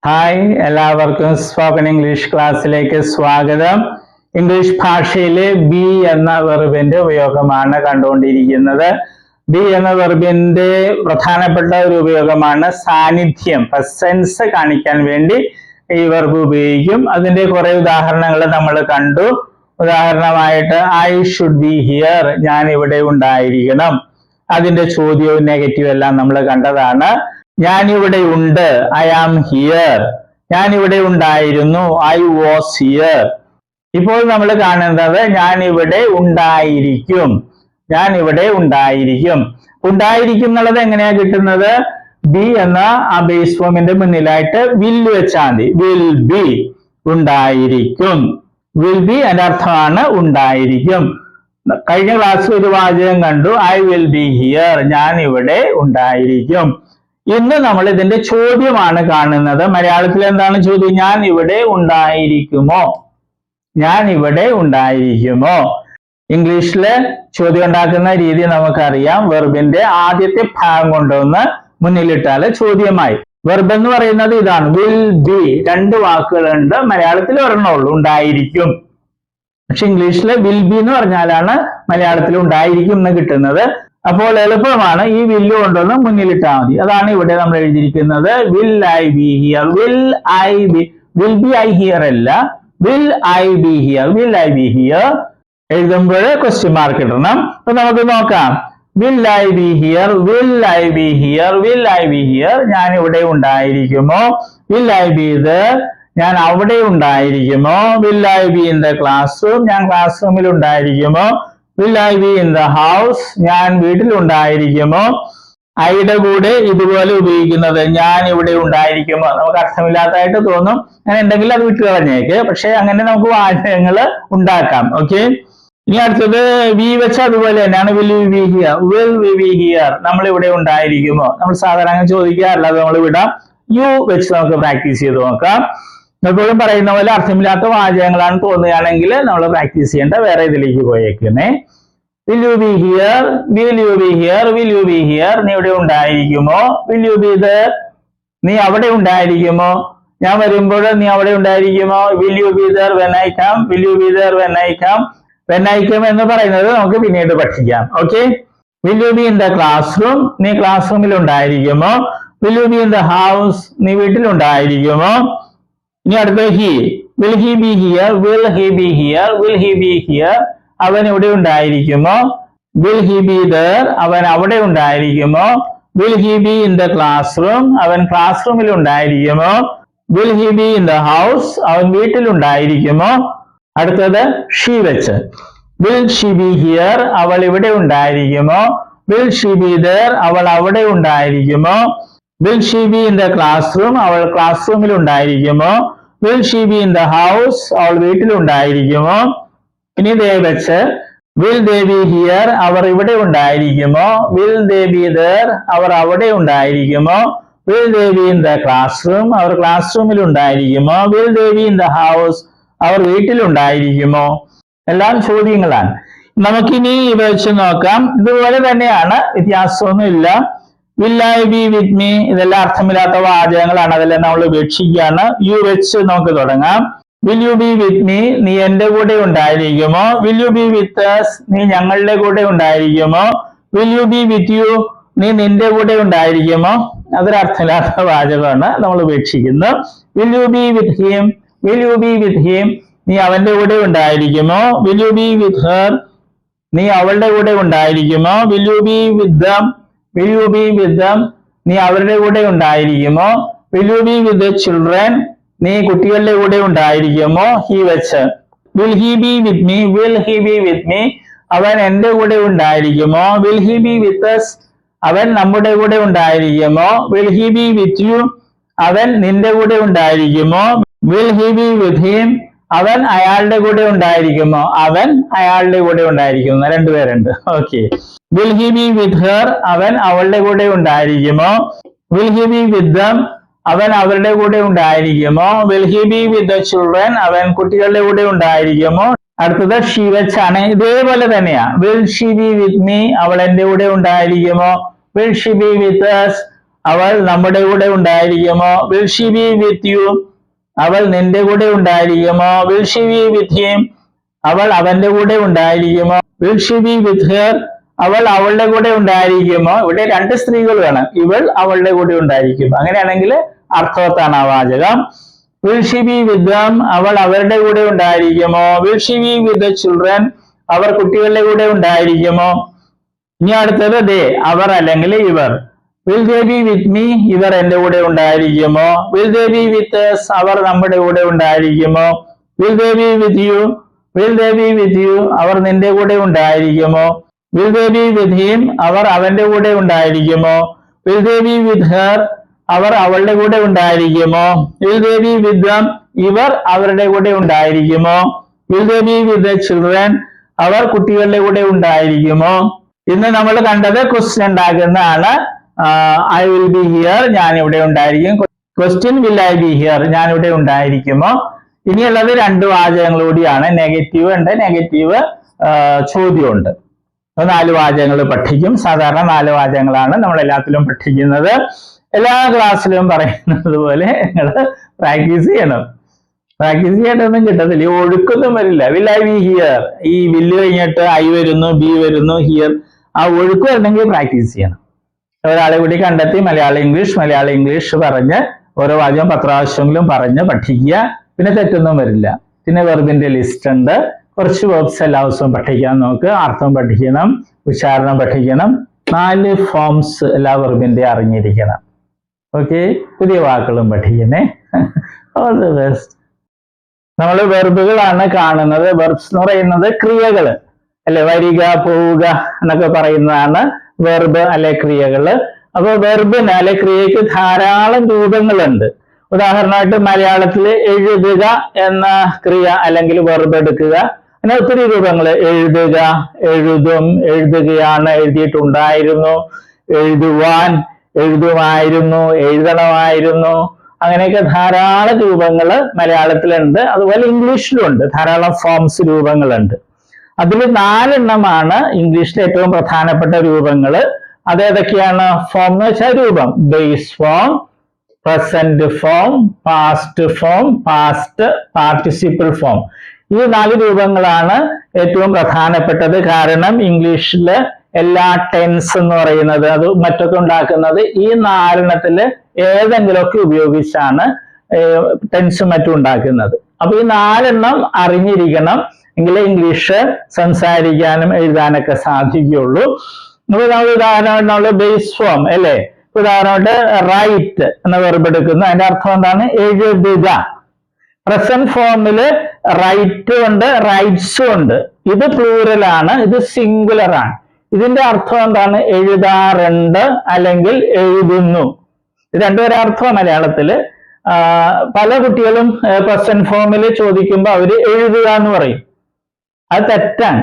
Hi, എല്ലാവർക്കും spoken English ക്ലാസ്സിലേക്ക് സ്വാഗതം. ഇംഗ്ലീഷ് ഭാഷയിലെ ബി എന്ന വെർബിന്റെ ഉപയോഗമാണ് കണ്ടുകൊണ്ടിരിക്കുന്നത്. ബി എന്ന വെർബിന്റെ പ്രധാനപ്പെട്ട ഒരു ഉപയോഗമാണ് സാന്നിധ്യം, പ്രസൻസ് കാണിക്കാൻ വേണ്ടി ഈ വെർബ് ഉപയോഗിക്കും. അതിന്റെ കുറെ ഉദാഹരണങ്ങൾ നമ്മൾ കണ്ടു. ഉദാഹരണമായിട്ട് ഐ ഷുഡ് ബി ഹിയർ, ഞാൻ ഇവിടെ ഉണ്ടായിരിക്കണം. അതിന്റെ ചോദ്യവും നെഗറ്റീവ് എല്ലാം നമ്മൾ കണ്ടതാണ്. ഞാൻ ഇവിടെ ഉണ്ട്, ഐ ആം ഹിയർ. ഞാൻ ഇവിടെ ഉണ്ടായിരുന്നു, ഐ വാസ് ഹിയർ. ഇപ്പോൾ നമ്മൾ കാണുന്നത് ഞാൻ ഇവിടെ ഉണ്ടായിരിക്കും. ഞാൻ ഇവിടെ ഉണ്ടായിരിക്കും. ഉണ്ടായിരിക്കും എന്നുള്ളത് എങ്ങനെയാ കിട്ടുന്നത്? ബി എന്ന ആ ബേസ് ഫോമിന്റെ മുന്നിലായിട്ട് വിൽ വെച്ചാൽ മതി. വിൽ ബി, ഉണ്ടായിരിക്കും. വിൽ ബി അതിന്റെ അർത്ഥമാണ് ഉണ്ടായിരിക്കും. കഴിഞ്ഞ ക്ലാസ്സിൽ ഒരു വാചകം കണ്ടു, ഐ വിൽ ബി ഹിയർ, ഞാൻ ഇവിടെ ഉണ്ടായിരിക്കും. ഇന്ന് നമ്മൾ ഇതിന്റെ ചോദ്യമാണ് കാണുന്നത്. മലയാളത്തിൽ എന്താണ് ചോദ്യം? ഞാൻ ഇവിടെ ഉണ്ടായിരിക്കുമോ? ഞാൻ ഇവിടെ ഉണ്ടായിരിക്കുമോ? ഇംഗ്ലീഷില് ചോദ്യം ഉണ്ടാക്കുന്ന രീതി നമുക്കറിയാം. വെർബിന്റെ ആദ്യത്തെ ഭാഗം കൊണ്ടുവന്ന് മുന്നിലിട്ടാൽ ചോദ്യമായി. വെർബ് എന്ന് പറയുന്നത് ഇതാണ്, വിൽ ബി. രണ്ട് വാക്കുകളുണ്ട്, മലയാളത്തിൽ ഒരെണ്ണമുള്ളൂ, ഉണ്ടായിരിക്കും. പക്ഷെ ഇംഗ്ലീഷില് വിൽ ബി എന്ന് പറഞ്ഞാലാണ് മലയാളത്തിൽ ഉണ്ടായിരിക്കും എന്ന് കിട്ടുന്നത്. അപ്പോൾ എളുപ്പമാണ്, ഈ വില്ല് കൊണ്ടൊന്ന് മുന്നിലിട്ടാൽ മതി. അതാണ് ഇവിടെ നമ്മൾ എഴുതിയിരിക്കുന്നത്. Will I be here. Will I be, will be I here അല്ല, will I be here. Will I be here എഴുതുമ്പോൾ ക്വസ്റ്റ്യൻ മാർക്ക് ഇടണം. അപ്പൊ നമുക്ക് നോക്കാം. Will I be here, will I be here, will I be here. ഞാൻ ഇവിടെ ഉണ്ടായിരിക്കുമോ? Will I be there, ഞാൻ അവിടെ ഉണ്ടായിരിക്കുമോ? Will I be in the classroom, ഞാൻ ക്ലാസ് റൂമിൽ ഉണ്ടായിരിക്കുമോ? Will I be in the house, ഞാൻ വീട്ടിൽ ഉണ്ടായിരിക്കുമോ? ഐയുടെ കൂടെ ഇതുപോലെ ഉപയോഗിക്കുന്നത് ഞാൻ ഇവിടെ ഉണ്ടായിരിക്കുമോ? നമുക്ക് അർത്ഥമില്ലാത്തതായിട്ട് തോന്നും. അങ്ങനെ ഉണ്ടെങ്കിൽ അത് വിട്ടു കളഞ്ഞേക്ക്. പക്ഷെ അങ്ങനെ നമുക്ക് വാചകങ്ങൾ ഉണ്ടാക്കാം. ഓക്കെ, ഇനി അടുത്തത് വി വെച്ച് അതുപോലെ തന്നെയാണ്. Will we B here, will we B here, നമ്മൾ ഇവിടെ ഉണ്ടായിരിക്കുമോ? നമ്മൾ സാധാരണ ചോദിക്കാറില്ല, അത് നമ്മൾ വിടാം. യു വെച്ച് നമുക്ക് പ്രാക്ടീസ് ചെയ്ത് നോക്കാം. എപ്പോഴും പറയുന്ന പോലെ അർത്ഥമില്ലാത്ത വാചകങ്ങളാണ് തോന്നുകയാണെങ്കിൽ നമ്മൾ പ്രാക്ടീസ് ചെയ്യേണ്ട വേറെ ഇതിലേക്ക് പോയേക്കുന്നേ. Will you be here, will you be here, will you be here, നീ ഇവിടെ ഉണ്ടായിരിക്കുമോ? വിൽ യു ബി ദർ, നീ അവിടെ ഉണ്ടായിരിക്കുമോ? ഞാൻ വരുമ്പോൾ നീ അവിടെ ഉണ്ടായിരിക്കുമോ? Will you be there when I come, will you be there when I come. When I come എന്ന് പറയുന്നത് നമുക്ക് പിന്നീട് പഠിക്കാം. Okay, will you be in the classroom, നീ ക്ലാസ് റൂമിൽ ഉണ്ടായിരിക്കുമോ? Will you be in the house, നീ വീട്ടിൽ ഉണ്ടായിരിക്കുമോ? ഇനി അടുത്ത he. Will he be here, will he be here, will he be here, അവൻ ഇവിടെ ഉണ്ടായിരിക്കുമോ? വിൽ ഹി ബി ദർ, അവൻ അവിടെ ഉണ്ടായിരിക്കുമോ? Will he be in the classroom, അവൻ ക്ലാസ് റൂമിൽ ഉണ്ടായിരിക്കുമോ? Will he be in the house, അവൻ വീട്ടിൽ ഉണ്ടായിരിക്കുമോ? അടുത്തത് ഷീ വെച്ച്. വിൽ ഷി ബി ഹിയർ, അവൾ ഇവിടെ ഉണ്ടായിരിക്കുമോ? വിൽ ഷി ബി ദർ, അവൾ അവിടെ ഉണ്ടായിരിക്കുമോ? Will she be in the classroom, അവൾ ക്ലാസ് റൂമിൽ ഉണ്ടായിരിക്കുമോ? Will she be in the house, അവൾ വീട്ടിൽ ഉണ്ടായിരിക്കുമോ? ഇനി ദേ വെച്ച്. വിൽ ദേ ബി ഹിയർ, അവർ ഇവിടെ ഉണ്ടായിരിക്കുമോ? വിൽ ദേ ബി ദർ, അവർ അവിടെ ഉണ്ടായിരിക്കുമോ? Will they be in the classroom, അവർ ക്ലാസ് റൂമിൽ ഉണ്ടായിരിക്കുമോ? Will they be in the house, അവർ വീട്ടിൽ ഉണ്ടായിരിക്കുമോ? എല്ലാം ചോദ്യങ്ങളാണ്. നമുക്കിനി ഇവ വെച്ച് നോക്കാം. ഇതുപോലെ തന്നെയാണ്, വ്യത്യാസമൊന്നും ഇല്ല. Will I B with me, ഇതെല്ലാം അർത്ഥമില്ലാത്ത വാചകങ്ങളാണ്, അതെല്ലാം നമ്മൾ ഉപേക്ഷിക്കുകയാണ്. യു വെച്ച് നമുക്ക് തുടങ്ങാം. Will you be with me, നീ എന്റെ കൂടെ ഉണ്ടായിരിക്കുമോ? Will you be with us, നീ ഞങ്ങളുടെ കൂടെ ഉണ്ടായിരിക്കുമോ? Will you be with you, നീ നിന്റെ കൂടെ ഉണ്ടായിരിക്കുമോ? അതൊരു അർത്ഥമില്ലാത്ത വാചകമാണ്, നമ്മൾ ഉപേക്ഷിക്കുന്നു. Will you be with him, will you be with him, നീ അവന്റെ കൂടെ ഉണ്ടായിരിക്കുമോ? Will you be with her, നീ അവളുടെ കൂടെ ഉണ്ടായിരിക്കുമോ? Will you be with them, will you be with them, നീ അവരുടെ കൂടെ ഉണ്ടായിരിക്കുമോ? Will you be with the children, നീ കുട്ടികളുടെ കൂടെ ഉണ്ടായിരിക്കുമോ? ഹി വെച്ച്. Will he be with me, will he be with me, അവൻ എന്റെ കൂടെ ഉണ്ടായിരിക്കുമോ? Will he be with us, അവൻ നമ്മുടെ കൂടെ ഉണ്ടായിരിക്കുമോ? Will he be with you, അവൻ നിന്റെ കൂടെ ഉണ്ടായിരിക്കുമോ? Will he be with him, അവൻ അയാളുടെ കൂടെ ഉണ്ടായിരിക്കുമോ? അവൻ അയാളുടെ കൂടെ ഉണ്ടായിരിക്കുന്നു, രണ്ടുപേരുണ്ട്. Okay. Will he be with her, അവൻ അവളുടെ കൂടെ ഉണ്ടായിരിക്കുമോ? Will he be with them, അവൻ അവരുടെ കൂടെ ഉണ്ടായിരിക്കുമോ? Will he be with the children, അവൻ കുട്ടികളുടെ കൂടെ ഉണ്ടായിരിക്കുമോ? അടുത്തത് ഷീ വെച്ചാണ്, ഇതേപോലെ തന്നെയാ. Will she be with me, അവൾ എന്റെ കൂടെ ഉണ്ടായിരിക്കുമോ? Will she be with us, അവൾ നമ്മുടെ കൂടെ ഉണ്ടായിരിക്കുമോ? Will she be with you? അവൾ നിന്റെ കൂടെ ഉണ്ടായിരിക്കുമോ? Will she be with him? അവൾ അവന്റെ കൂടെ ഉണ്ടായിരിക്കുമോ? Will she be with her? അവൾ അവളുടെ കൂടെ ഉണ്ടായിരിക്കുമോ? ഇവിടെ രണ്ട് സ്ത്രീകൾ വേണം. ഇവൾ അവളുടെ കൂടെ ഉണ്ടായിരിക്കും. അങ്ങനെയാണെങ്കിൽ അർത്ഥവത്താണ് ആ വാചകം. Will she be with them? അവൾ അവരുടെ കൂടെ ഉണ്ടായിരിക്കുമോ? Will she be with the children? അവർ കുട്ടികളുടെ കൂടെ ഉണ്ടായിരിക്കുമോ? ഇനി അടുത്തത് ദേ, അവർ അല്ലെങ്കിൽ ഇവർ. Will they be with me? ഇവർ എന്റെ കൂടെ ഉണ്ടായിരിക്കുമോ? Will they be with us? അവർ നമ്മുടെ കൂടെ ഉണ്ടായിരിക്കുമോ? Will they be with you? Will they be with you? അവർ നിന്റെ കൂടെ ഉണ്ടായിരിക്കുമോ? Will they be with him? അവർ അവന്റെ കൂടെ ഉണ്ടായിരിക്കുമോ? Will they be with her? അവർ അവളുടെ കൂടെ ഉണ്ടായിരിക്കുമോ? Will they be with them? ഇവർ അവരുടെ കൂടെ ഉണ്ടായിരിക്കുമോ? Will they be with the children? അവർ കുട്ടികളുടെ കൂടെ ഉണ്ടായിരിക്കുമോ? ഇന്ന് നമ്മൾ കണ്ടത് ക്വസ്റ്റ്യൻ ഉണ്ടാക്കുന്നതാണ്. ഐ വിൽ ബി ഹിയർ, ഞാൻ ഇവിടെ ഉണ്ടായിരിക്കും. Question will I be here, ഞാൻ ഇവിടെ ഉണ്ടായിരിക്കുമോ? ഇനിയുള്ളത് രണ്ട് വാചകങ്ങൾ കൂടിയാണ്. നെഗറ്റീവ് ഉണ്ട്, നെഗറ്റീവ് ചോദ്യമുണ്ട്. 4 വാചകങ്ങൾ പഠിക്കും. സാധാരണ 4 വാചകങ്ങളാണ് നമ്മൾ എല്ലാത്തിലും പഠിക്കുന്നത്. എല്ലാ ക്ലാസ്സിലും പറയുന്നത് പോലെ നിങ്ങൾ പ്രാക്ടീസ് ചെയ്യണം. പ്രാക്ടീസ് ചെയ്യാനൊന്നും കിട്ടത്തില്ല. ഈ ഒഴുക്കൊന്നും വരില്ല. വിൽ ഐ ബി ഹിയർ, ഈ വില്ല് കഴിഞ്ഞിട്ട് ഐ വരുന്നു, ബി വരുന്നു, ഹിയർ, ആ ഒഴുക്ക് വരണമെങ്കിൽ പ്രാക്ടീസ് ചെയ്യണം. ഒരാളെ കൂടി കണ്ടെത്തി മലയാളം ഇംഗ്ലീഷ് പറഞ്ഞ് ഓരോ വാചകം 10 പ്രാവശ്യമെങ്കിലും പറഞ്ഞ് പഠിക്കുക. പിന്നെ തെറ്റൊന്നും വരില്ല. പിന്നെ വെർബിന്റെ ലിസ്റ്റ് ഉണ്ട്. കുറച്ച് വെർബ്സ് എല്ലാ ദിവസവും പഠിക്കാൻ നോക്ക്. അർത്ഥം പഠിക്കണം, ഉച്ചാരണം പഠിക്കണം. 4 ഫോംസ് എല്ലാ വെർബിന്റെ അറിഞ്ഞിരിക്കണം. ഓക്കെ, പുതിയ വാക്കുകളും പഠിക്കണേ. All the best. നമ്മൾ വെർബുകളാണ് കാണുന്നത്. വെർബ്സ് എന്ന് പറയുന്നത് ക്രിയകൾ അല്ലെ, വരിക, പോവുക എന്നൊക്കെ പറയുന്നതാണ് വെർബ് അല്ലെ ക്രിയകള്. അപ്പൊ വെർബിന് അല്ലെ ക്രിയക്ക് ധാരാളം രൂപങ്ങളുണ്ട്. ഉദാഹരണമായിട്ട് മലയാളത്തിൽ എഴുതുക എന്ന ക്രിയ അല്ലെങ്കിൽ വെർബ് എടുക്കുക, അങ്ങനെ ഒത്തിരി രൂപങ്ങൾ. എഴുതുക, എഴുതും, എഴുതുകയാണ്, എഴുതിയിട്ടുണ്ടായിരുന്നു, എഴുതുവാൻ, എഴുതുമായിരുന്നു, എഴുതണമായിരുന്നു, അങ്ങനെയൊക്കെ ധാരാളം രൂപങ്ങൾ മലയാളത്തിലുണ്ട്. അതുപോലെ ഇംഗ്ലീഷിലുണ്ട് ധാരാളം ഫോംസ്, രൂപങ്ങളുണ്ട്. അതിൽ 4 എണ്ണമാണ് ഇംഗ്ലീഷിലെ ഏറ്റവും പ്രധാനപ്പെട്ട രൂപങ്ങൾ. അതേതൊക്കെയാണ്? ഫോം എന്ന് വെച്ചാൽ രൂപം. Base form, present form, past form, past participle form. ഈ 4 രൂപങ്ങളാണ് ഏറ്റവും പ്രധാനപ്പെട്ടത്. കാരണം ഇംഗ്ലീഷില് എല്ലാ ടെൻസ് എന്ന് പറയുന്നത് അത് മറ്റൊക്കെ ഉണ്ടാക്കുന്നത് ഈ 4 എണ്ണത്തില് ഏതെങ്കിലുമൊക്കെ ഉപയോഗിച്ചാണ് ടെൻസും മറ്റും ഉണ്ടാക്കുന്നത്. അപ്പൊ ഈ 4 എണ്ണം അറിഞ്ഞിരിക്കണം, എങ്കിലേ ഇംഗ്ലീഷ് സംസാരിക്കാനും എഴുതാനൊക്കെ സാധിക്കുകയുള്ളൂ. ഉദാഹരണമായിട്ട് നമ്മൾ ബേസ് ഫോം അല്ലെ, ഉദാഹരണമായിട്ട് റൈറ്റ് എന്ന വെർബ് എടുക്കുന്നു. അതിന്റെ അർത്ഥം എന്താണ്? എഴുതുക. പ്രസന്റ് ഫോമില് റൈറ്റ് ഉണ്ട്, റൈറ്റ്സും ഉണ്ട്. ഇത് പ്ലൂറലാണ്, ഇത് സിംഗുലർ ആണ്. ഇതിന്റെ അർത്ഥം എന്താണ്? എഴുതാറുണ്ട് അല്ലെങ്കിൽ എഴുതുന്നു. ഇത് രണ്ടുപേരെ അർത്ഥം മലയാളത്തില്. പല കുട്ടികളും പ്രസന്റ് ഫോമിൽ ചോദിക്കുമ്പോൾ അവര് എഴുതുക എന്ന് പറയും. അത് തെറ്റാണ്.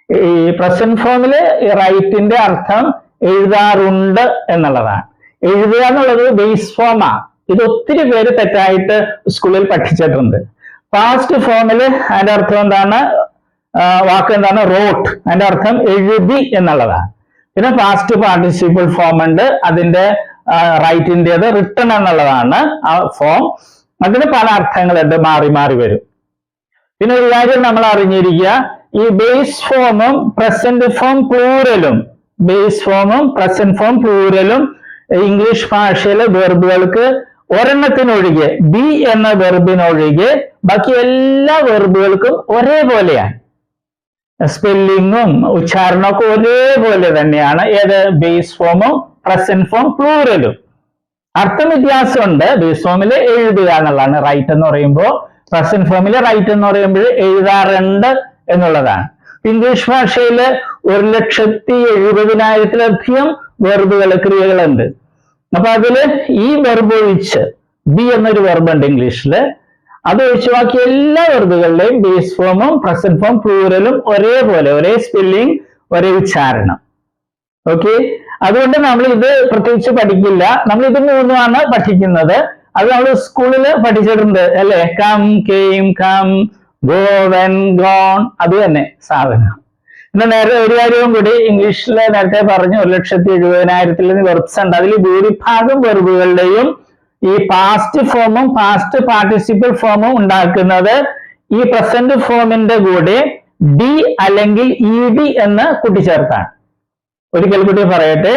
ഈ പ്രസന്റ് ഫോമില് റൈറ്റിന്റെ അർത്ഥം എഴുതാറുണ്ട് എന്നുള്ളതാണ്. എഴുതുക എന്നുള്ളത് ബേസ് ഫോമാണ്. ഇത് ഒത്തിരി പേര് തെറ്റായിട്ട് സ്കൂളിൽ പഠിച്ചിട്ടുണ്ട്. പാസ്റ്റ് ഫോമില് അതിന്റെ അർത്ഥം എന്താണ്? വാക്ക് എന്താണ്? റോട്ട്. അതിന്റെ അർത്ഥം എഴുതി എന്നുള്ളതാണ്. പിന്നെ പാസ്റ്റ് പാർട്ടിസിപ്പിൾ ഫോം ഉണ്ട്, അതിന്റെ റൈറ്റിൻ്റെത് റിട്ടൺ എന്നുള്ളതാണ് ആ ഫോം. അതിന് പല അർത്ഥങ്ങളുണ്ട്, മാറി മാറി വരും. പിന്നെ ഒരു കാര്യം നമ്മൾ അറിഞ്ഞിരിക്കുക, ഈ ബേസ് ഫോമും പ്രസന്റ് ഫോം പ്ലൂറലും, ബേസ് ഫോമും പ്രസന്റ് ഫോം പ്ലൂറലും ഇംഗ്ലീഷ് ഭാഷയിലെ വെർബുകൾക്ക് ഒരെണ്ണത്തിനൊഴികെ, ബി എന്ന വെർബിനൊഴികെ ബാക്കി എല്ലാ വെർബുകൾക്കും ഒരേപോലെയാണ്. സ്പെല്ലിങ്ങും ഉച്ചാരണമൊക്കെ ഒരേപോലെ തന്നെയാണ്. ഏത്? ബേസ് ഫോമും പ്രസന്റ് ഫോം പ്ലൂറലും. അർത്ഥം വ്യത്യാസമുണ്ട്. ബേസ് ഫോമില് എഴുതുക എന്നുള്ളതാണ് റൈറ്റ് എന്ന് പറയുമ്പോൾ, പ്രസന്റ് ഫോമില് റൈറ്റ് എന്ന് പറയുമ്പോൾ എഴുതാറുണ്ട് എന്നുള്ളതാണ്. ഇംഗ്ലീഷ് ഭാഷയില് 1,70,70,000-ലധികം വെർബുകൾ, ക്രിയകളുണ്ട്. അപ്പൊ അതില് ഈ വെർബ് ഒഴിച്ച്, ബി എന്നൊരു വെർബ് ഉണ്ട് ഇംഗ്ലീഷില്, അത് ഒഴിച്ച് ബാക്കി എല്ലാ വെർബുകളുടെയും ബേസ് ഫോമും പ്രസന്റ് ഫോം പ്ലൂറലും ഒരേപോലെ, ഒരേ സ്പെല്ലിംഗ്, ഒരേ ഉച്ചാരണം. ഓക്കെ, അതുകൊണ്ട് നമ്മൾ ഇത് പ്രത്യേകിച്ച് പഠിക്കില്ല. നമ്മൾ ഇത് 3 പഠിക്കുന്നത്. അത് നമ്മൾ സ്കൂളിൽ പഠിച്ചിട്ടുണ്ട് അല്ലെ. Come, came, come, go, went, gone, അത് തന്നെ സാധനം. പിന്നെ നേരെ ഒരു കാര്യവും കൂടി, ഇംഗ്ലീഷിൽ നേരത്തെ പറഞ്ഞു 1,70,000 വെർബ്സ് ഉണ്ട്. അതിൽ ഭൂരിഭാഗം വെർബുകളുടെയും ഈ പാസ്റ്റ് ഫോമും പാസ്റ്റ് പാർട്ടിസിപ്പിൾ ഫോമും ഉണ്ടാക്കുന്നത് ഈ പ്രസന്റ് ഫോമിന്റെ കൂടെ ഡി അല്ലെങ്കിൽ ഇ ഡി എന്ന് കൂട്ടിച്ചേർത്താണ്. ഒരിക്കൽ കൂടി പറയട്ടെ,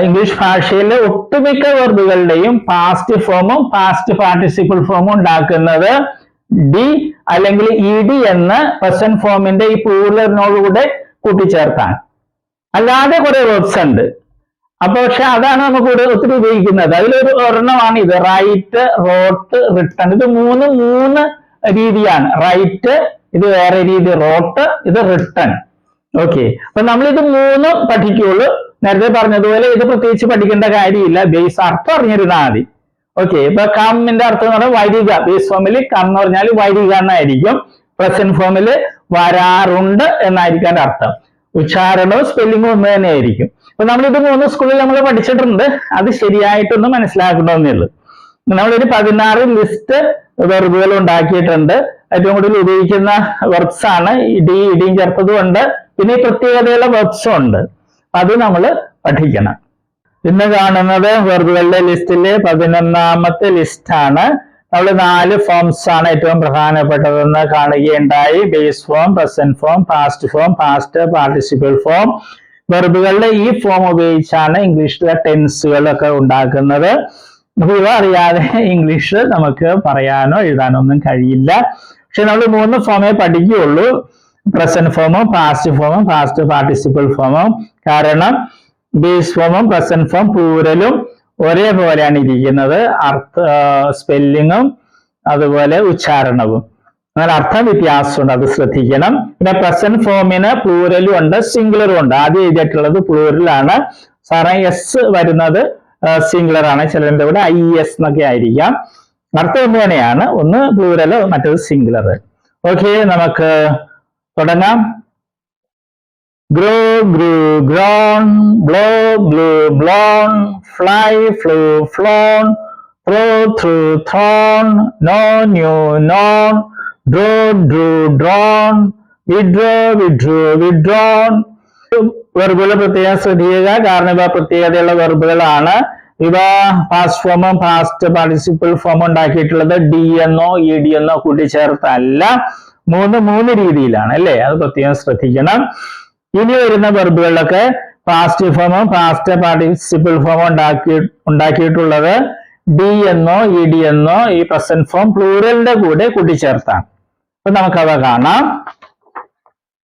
ഇംഗ്ലീഷ് ഭാഷയിലെ ഒട്ടുമിക്ക വെർബുകളുടെയും പാസ്റ്റ് ഫോമും പാസ്റ്റ് പാർട്ടിസിപ്പിൾ ഫോമും ഉണ്ടാക്കുന്നത് ഡി അല്ലെങ്കിൽ ഇ ഡി എന്ന് പ്രസന്റ് ഫോമിന്റെ ഈ പ്ലൂറലിനോടുകൂടെ കൂട്ടിച്ചേർത്താണ്. അല്ലാതെ കുറെ വെർബ്സ് ഉണ്ട്. അപ്പൊ പക്ഷെ അതാണ് നമുക്ക് ഒത്തിരി ഉപയോഗിക്കുന്നത്. അതിലൊരു ഒരെണ്ണമാണ് ഇത്, റൈറ്റ്, റോട്ട്, റിട്ടൺ. ഇത് മൂന്ന് രീതിയാണ്. റൈറ്റ്, ഇത് വേറെ രീതി, റോട്ട്, ഇത് റിട്ടൺ. ഓക്കെ, അപ്പൊ നമ്മൾ ഇത് മൂന്നും പഠിക്കുള്ളൂ. നേരത്തെ പറഞ്ഞതുപോലെ ഇത് പ്രത്യേകിച്ച് പഠിക്കേണ്ട കാര്യമില്ല, ബേസ് അർത്ഥം അറിഞ്ഞിരുന്നാൽ മതി. ഓക്കെ, ഇപ്പൊ കമ്മിന്റെ അർത്ഥം എന്ന് പറഞ്ഞാൽ വരിക. ബേസ് ഫോമിൽ കം എന്ന് പറഞ്ഞാൽ വരിക എന്നായിരിക്കും. പ്രസന്റ് ഫോമിൽ വരാറുണ്ട് എന്നായിരിക്കും അതിന്റെ അർത്ഥം. ഉച്ചാരണവും സ്പെല്ലിങ്ങും ഒന്ന് തന്നെ ആയിരിക്കും. അപ്പൊ നമ്മളിത് 3 സ്കൂളിൽ നമ്മൾ പഠിച്ചിട്ടുണ്ട്. അത് ശരിയായിട്ടൊന്ന് മനസ്സിലാക്കണമെന്നേ ഉള്ളൂ. നമ്മളൊരു 16 ലിസ്റ്റ് വെർബുകൾ ഉണ്ടാക്കിയിട്ടുണ്ട്. ഏറ്റവും കൂടുതൽ ഉപയോഗിക്കുന്ന വെർബ്സ് ആണ്. ഇടിയും ചേർത്തതും ഉണ്ട്. പിന്നെ ഈ പ്രത്യേകതയുള്ള വെർബ്സും ഉണ്ട്. അത് നമ്മൾ പഠിക്കണം. ഇന്ന് കാണുന്നത് വെർബുകളുടെ ലിസ്റ്റിലെ 11ാമത്തെ ലിസ്റ്റാണ്. നമ്മൾ 4 ഫോംസ് ആണ് ഏറ്റവും പ്രധാനപ്പെട്ടതെന്ന് കാണുകയുണ്ടായി. Base form, present form, past form, past participle form. വെർബുകളുടെ ഈ ഫോം ഉപയോഗിച്ചാണ് ഇംഗ്ലീഷിലെ ടെൻസുകളൊക്കെ ഉണ്ടാക്കുന്നത്. അപ്പൊ ഇവ അറിയാതെ ഇംഗ്ലീഷ് നമുക്ക് പറയാനോ എഴുതാനോ ഒന്നും കഴിയില്ല. പക്ഷെ നമ്മൾ 3 ഫോമേ പഠിക്കുകയുള്ളൂ, പ്രസന്റ് ഫോമും പാസ്റ്റ് ഫോമും പാസ്റ്റ് പാർട്ടിസിപ്പിൾ ഫോമും. കാരണം ബേസ് ഫോമും പ്രസന്റ് ഫോം പ്ലൂരലും ഒരേപോലെയാണ് ഇരിക്കുന്നത്. സ്പെല്ലിങ്ങും അതുപോലെ ഉച്ചാരണവും. അങ്ങനെ അർത്ഥം വ്യത്യാസമുണ്ട്, അത് ശ്രദ്ധിക്കണം. പിന്നെ പ്രസന്റ് ഫോമിന് പ്ലൂരലും ഉണ്ട്, സിംഗുലറും ഉണ്ട്. ആദ്യം എഴുതിയിട്ടുള്ളത് പ്ലൂരലാണ്. സാധാരണ എസ് വരുന്നത് സിംഗുലർ ആണ്. ചിലതിന്റെ കൂടെ IS എന്നൊക്കെ ആയിരിക്കാം. അർത്ഥം ഒന്ന് തന്നെയാണ്, ഒന്ന് പ്ലൂരൽ, മറ്റേത് സിംഗുലർ. ഓക്കെ, നമുക്ക് തുടങ്ങാം. grow, grew, grown, blow, blew, blown, fly, flew, flown, throw, threw, thrown, know, knew, known, draw, drew, drawn, withdraw, withdrew, withdrawn. വെർബുകൾ പ്രത്യേകം ശ്രദ്ധിക്കുക, കാരണം ഇവ പ്രത്യേകതയുള്ള വെർബുകളാണ്. ഇവ പാസ്റ്റ് ഫോമും പാസ്റ്റ് പാർട്ടിസിപ്പിൾ ഫോമും ഉണ്ടാക്കിയിട്ടുള്ളത് ഡി എന്നോ ഇ ഡി എന്നോ കൂട്ടിച്ചേർത്തല്ല. മൂന്ന് രീതിയിലാണ് അല്ലേ, അത് പ്രത്യേകം ശ്രദ്ധിക്കണം. ഇനി വരുന്ന വെർബുകളിലൊക്കെ പാസ്റ്റ് ഫോമും പാസ്റ്റ് പാർട്ടിസിപ്പിൾ ഫോമും ഉണ്ടാക്കിയിട്ടുള്ളത് ഡി എന്നോ ഇ ഡി എന്നോ ഈ പ്രസന്റ് ഫോം പ്ലൂറലിന്റെ കൂടെ കൂട്ടിച്ചേർത്താണ്. അപ്പൊ നമുക്കവ കാണാം.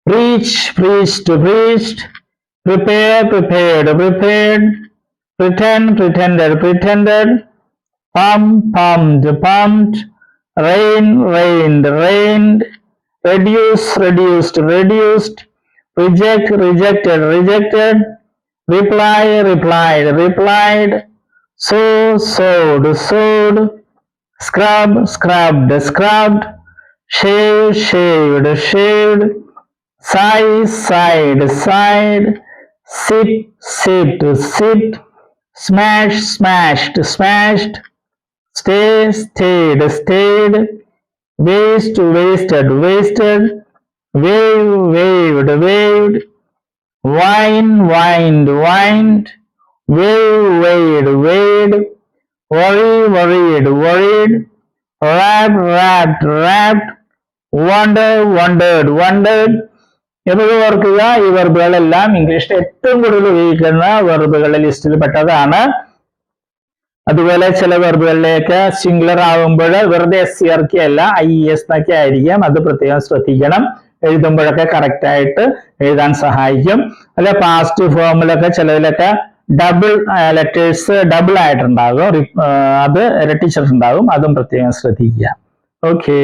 preach, preached, preached, prepare, prepared, prepared, pretend, pretended, pretended, pump, pumped, pumped, rain, rained, rained, reduce, reduced, reduced, reject, rejected, rejected, reply, replied, replied, sow, sowed, sowed, scrub, scrubbed, scrubbed, shave, shaved, shaved, sigh, sighed, sighed, sip, sipped, sipped, smash, smashed, smashed, stay, stayed, stayed, waste, wasted, wasted, wave, waved, waved, wine, wined, wined, wave, waved, waved, worry, worried, worried, wrap, wrapped, wrapped, wonder, wondered, wondered. എപ്പോഴും ഓർക്കുക, ഈ വെർബുകളെല്ലാം ഇംഗ്ലീഷിൽ ഏറ്റവും കൂടുതൽ ഉപയോഗിക്കുന്ന വെർബുകളുടെ ലിസ്റ്റിൽ പെട്ടതാണ്. അതുപോലെ ചില വെർബുകളിലേക്ക് സിംഗുലർ ആകുമ്പോൾ വെറുതെ എസ് ചേർക്കുകയല്ല, IES എന്നൊക്കെ ആയിരിക്കാം. അത് പ്രത്യേകം ശ്രദ്ധിക്കണം. എഴുതുമ്പോഴൊക്കെ കറക്റ്റ് ആയിട്ട് എഴുതാൻ സഹായിക്കും. അല്ലെ പാസ്റ്റ് ഫോമിലൊക്കെ ചിലതിലൊക്കെ ഡബിൾ ലെറ്റേഴ്സ് ഡബിൾ ആയിട്ടുണ്ടാകും, അത് ഇരട്ടിച്ചിട്ടുണ്ടാകും. അതും പ്രത്യേകം ശ്രദ്ധിക്കുക. ഓക്കെ.